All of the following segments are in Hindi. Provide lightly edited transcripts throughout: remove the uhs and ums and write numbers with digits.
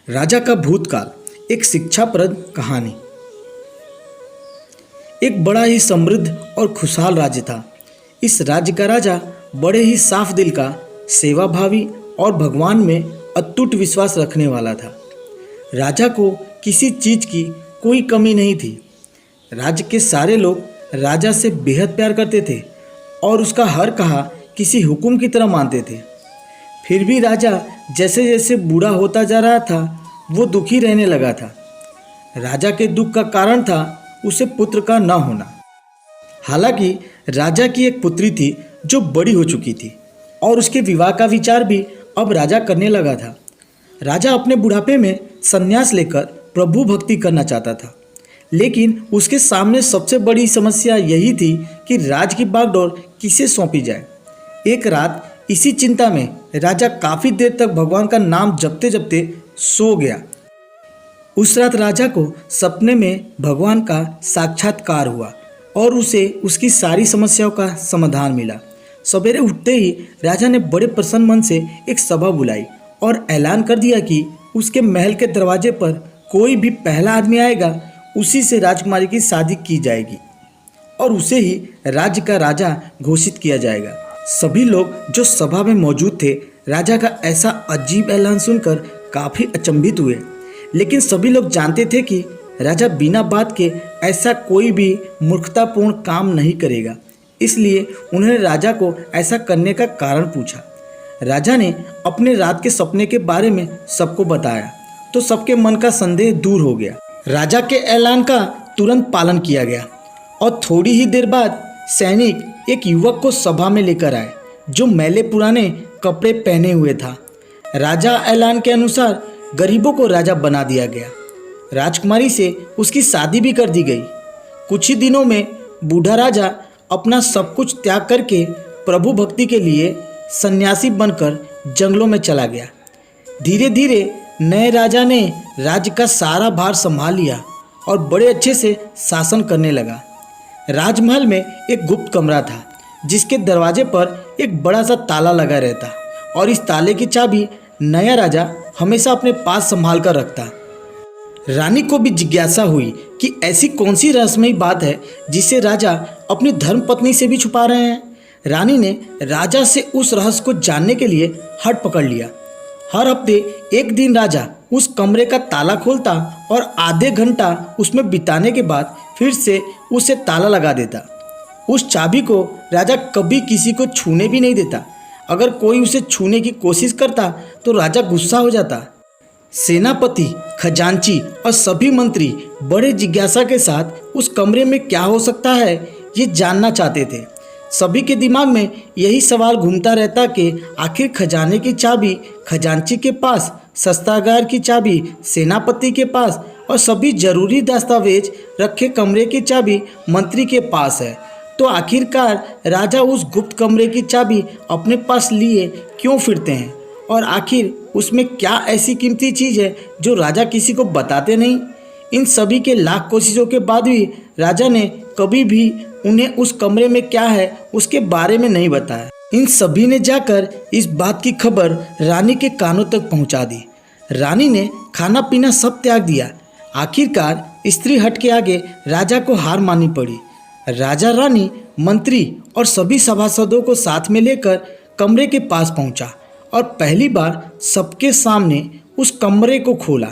राजा का भूतकाल, एक शिक्षाप्रद कहानी। एक बड़ा ही समृद्ध और खुशहाल राज्य था। इस राज्य का राजा बड़े ही साफ दिल का, सेवाभावी और भगवान में अटूट विश्वास रखने वाला था। राजा को किसी चीज की कोई कमी नहीं थी। राज्य के सारे लोग राजा से बेहद प्यार करते थे और उसका हर कहा किसी हुक्म की तरह मानते थे। फिर भी राजा जैसे जैसे बूढ़ा होता जा रहा था, वो दुखी रहने लगा था। राजा के दुख का कारण था उसे पुत्र का न होना। हालांकि राजा की एक पुत्री थी जो बड़ी हो चुकी थी और उसके विवाह का विचार भी अब राजा करने लगा था। राजा अपने बुढ़ापे में संन्यास लेकर प्रभु भक्ति करना चाहता था, लेकिन उसके सामने सबसे बड़ी समस्या यही थी कि राज की बागडोर किसे सौंपी जाए। एक रात इसी चिंता में राजा काफी देर तक भगवान का नाम जपते जपते सो गया। उस रात राजा को सपने में भगवान का साक्षात्कार हुआ और उसे उसकी सारी समस्याओं का समाधान मिला। सवेरे उठते ही राजा ने बड़े प्रसन्न मन से एक सभा बुलाई और ऐलान कर दिया कि उसके महल के दरवाजे पर कोई भी पहला आदमी आएगा, उसी से राजकुमारी की शादी की जाएगी और उसे ही राज्य का राजा घोषित किया जाएगा। सभी लोग जो सभा में मौजूद थे राजा का ऐसा अजीब ऐलान सुनकर काफ़ी अचंभित हुए, लेकिन सभी लोग जानते थे कि राजा बिना बात के ऐसा कोई भी मूर्खतापूर्ण काम नहीं करेगा। इसलिए उन्होंने राजा को ऐसा करने का कारण पूछा। राजा ने अपने रात के सपने के बारे में सबको बताया तो सबके मन का संदेह दूर हो गया। राजा के ऐलान का तुरंत पालन किया गया और थोड़ी ही देर बाद सैनिक एक युवक को सभा में लेकर आए जो मैले पुराने कपड़े पहने हुए था। राजा ऐलान के अनुसार गरीबों को राजा बना दिया गया। राजकुमारी से उसकी शादी भी कर दी गई। कुछ ही दिनों में बूढ़ा राजा अपना सब कुछ त्याग करके प्रभु भक्ति के लिए सन्यासी बनकर जंगलों में चला गया। धीरे धीरे नए राजा ने राज्य का सारा भार संभाल लिया और बड़े अच्छे से शासन करने लगा। राजमहल में एक गुप्त कमरा था जिसके दरवाजे पर एक बड़ा सा ताला लगा रहता और इस ताले की चाबी नया राजा हमेशा अपने पास संभाल कर रखता। रानी को भी जिज्ञासा हुई कि ऐसी कौन सी रहस्यमयी बात है जिसे राजा अपनी धर्मपत्नी से भी छुपा रहे हैं। रानी ने राजा से उस रहस्य को जानने के लिए हट पकड़ लिया। हर हफ्ते एक दिन राजा उस कमरे का ताला खोलता और आधे घंटा उसमें बिताने के बाद फिर से उसे ताला लगा देता। उस चाबी को राजा कभी किसी को छूने भी नहीं देता। अगर कोई उसे छूने की कोशिश करता तो राजा गुस्सा हो जाता। सेनापति, खजांची और सभी मंत्री बड़े जिज्ञासा के साथ उस कमरे में क्या हो सकता है ये जानना चाहते थे। सभी के दिमाग में यही सवाल घूमता रहता कि आखिर खजाने की चाबी खजांची के पास, शस्त्रागार की चाबी सेनापति के पास और सभी जरूरी दस्तावेज रखे कमरे की चाबी मंत्री के पास है। तो आखिरकार राजा उस गुप्त कमरे की चाबी अपने पास लिए क्यों फिरते हैं और आखिर उसमें क्या ऐसी कीमती चीज़ है जो राजा किसी को बताते नहीं। इन सभी के लाख कोशिशों के बाद भी राजा ने कभी भी उन्हें उस कमरे में क्या है उसके बारे में नहीं बताया। इन सभी ने जाकर इस बात की खबर रानी के कानों तक पहुंचा दी। रानी ने खाना पीना सब त्याग दिया। आखिरकार स्त्री हट के आगे राजा को हार माननी पड़ी। राजा, रानी, मंत्री और सभी सभासदों को साथ में लेकर कमरे के पास पहुंचा और पहली बार सबके सामने उस कमरे को खोला।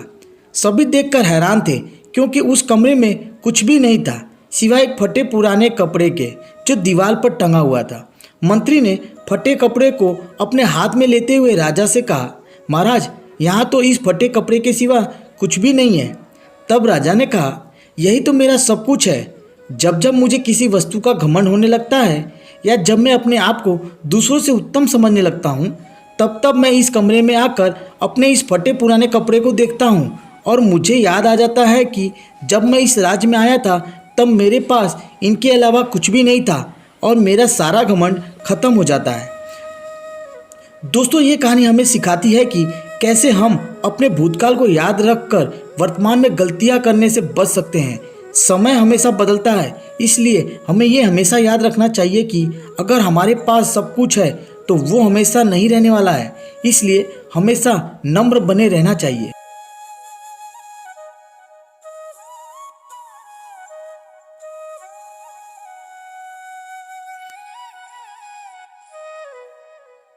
सभी देखकर हैरान थे क्योंकि उस कमरे में कुछ भी नहीं था सिवाय एक फटे पुराने कपड़े के जो दीवार पर टंगा हुआ था। मंत्री ने फटे कपड़े को अपने हाथ में लेते हुए राजा से कहा, महाराज, यहाँ तो इस फटे कपड़े के सिवा कुछ भी नहीं है। तब राजा ने कहा, यही तो मेरा सब कुछ है। जब जब मुझे किसी वस्तु का घमंड होने लगता है या जब मैं अपने आप को दूसरों से उत्तम समझने लगता हूँ, तब तब मैं इस कमरे में आकर अपने इस फटे पुराने कपड़े को देखता हूँ और मुझे याद आ जाता है कि जब मैं इस राज्य में आया था तब मेरे पास इनके अलावा कुछ भी नहीं था और मेरा सारा घमंड खत्म हो जाता है। दोस्तों, ये कहानी हमें सिखाती है कि कैसे हम अपने भूतकाल को याद रखकर वर्तमान में गलतियाँ करने से बच सकते हैं। समय हमेशा बदलता है, इसलिए हमें ये हमेशा याद रखना चाहिए कि अगर हमारे पास सब कुछ है तो वो हमेशा नहीं रहने वाला है। इसलिए हमेशा नम्र बने रहना चाहिए।